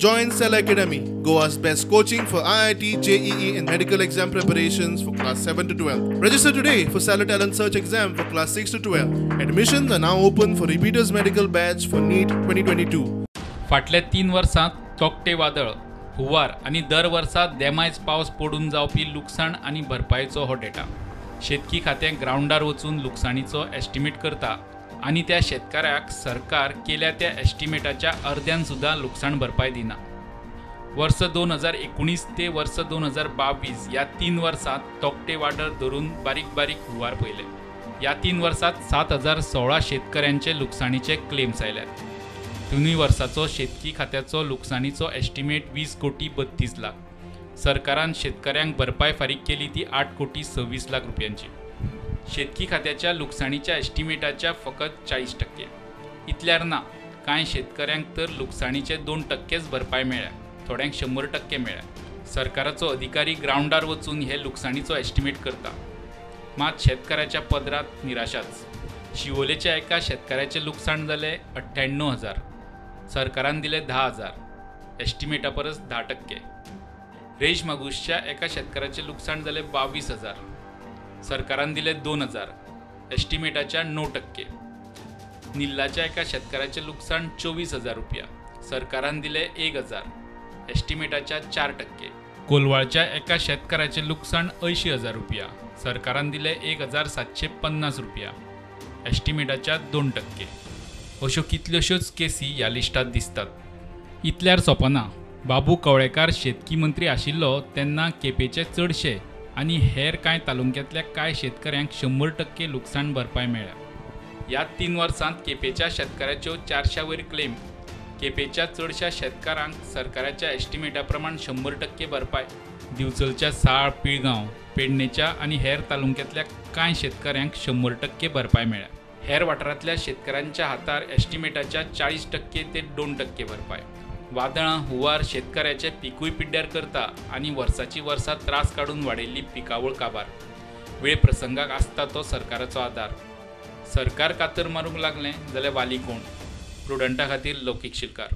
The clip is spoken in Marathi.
Join Cell Academy, Goa's best coaching for IIT, JEE and medical exam preparations for class 7 to 12. Register today for Cell Talent Search exam for class 6 to 12. Admissions are now open for repeaters medical batch for NEET 2022. फाटल्या 3 वर्सांत तोकटे वादळ, हुंवार आणि दर वर्सा देमायज पावस पडून जावपी लुकसाण आणि भरपायेचो हो डेटा. शेतकी खातें ग्राउंडार वचून लुकसाणीचो एस्टिमेट करता आणि त्या शेतकऱ्याक सरकार केल्या त्या एस्टिमेटाच्या अर्ध्यान सुद्धा लुकसाण भरपाय दिना. वर्ष 2019 ते वर्ष 2022 या 3 वर्सांत तोकटे वादळ धरून बारीक बारीक हुंवार पयले. या 3 वर्सांत 7016 शेतकऱ्यांचे लुकसाणीचे क्लेम्स आयल्यात. दोनूय वर्साचो शेतकी खात्याचो लुकसाणीचो एस्टिमेट 20 कोटी 32 लाख. सरकारान शेतकऱ्यांक भरपाय फारीक केली ती 8 कोटी 26 लाख रुपयांची. शेतकी खात्याच्या लुकसाणीच्या एस्टिमेटाच्या फकत 40%. इतल्यार ना, कांय शेतकऱ्यांक तर लुकसाणीचे 2%च भरपाय मेळ्ळ्या, थोड्यांक 100% मेळ्ळ्या. सरकाराचो अधिकारी ग्राउंडार वचून हे लुकसाणीचो एस्टिमेट करता. मात शेतकऱ्याच्या पदरात निराशाच. शिवोलेच्या एका शेतकऱ्याचे लुकसाण जाले 98,000. सरकारान दिले 10,000, एस्टिमेटा परस 10%. रेश मागुसच्या एका शेतकऱ्याचे लुकसाण जाले 22,000. सरकारान दिले 2,000, एस्टिमेटाच्या 9%. निल्लाच्या एका शेतकऱ्याचे लुकसाण 24,000 रुपया. सरकारान दिले 1,000, एस्टिमेटाच्या 4%. कोलवाळच्या एका शेतकऱ्याचे लुकसाण 80,000 रुपया. सरकारान दिले 1,750 रुपया, एस्टिमेटाच्या 2%. अश्यो कितल्योश्योच केसी ह्या लिस्टात दिसतात. इतल्यार सोंपना. बाबू कवळेकार शेतकी मंत्री आशिल्लो तेन्ना केपेचे चडशे आनी हेर कांय तालुक्यांतल्या कांय शेतकऱ्यांक 100% लुकसाण भरपाय मेळ्ळ्या. ह्या 3 वर्सांत केपेच्या शेतकऱ्याच्यो 400 वयर क्लेम. केपेच्या चडशा शेतकारांक सरकाराच्या एस्टिमेटा प्रमाण 100% भरपाय. दिवचलच्या साळ, पिळगांव, पेडणेच्या आनी हेर तालुक्यांतल्या कांय शेतकऱ्यांक 100% भरपाय मेळ्ळ्या. हेर वाठारांतल्या शेतकऱ्यांच्या हातार एस्टिमेटाच्या 40% ते 2% भरपाय. वादळां, हुंवार शेतकऱ्याचे पिकूय पिड्ड्यार करता आनी वर्साची वर्सां त्रास काडून वाडयल्ली पिकावळ काबार. वेळ प्रसंगाक आसता तो सरकाराचो आदार. सरकार कातर मारूंक लागलें जाल्यार वाली कोण? प्रुडंटा खातीर लौकीक शिलकार.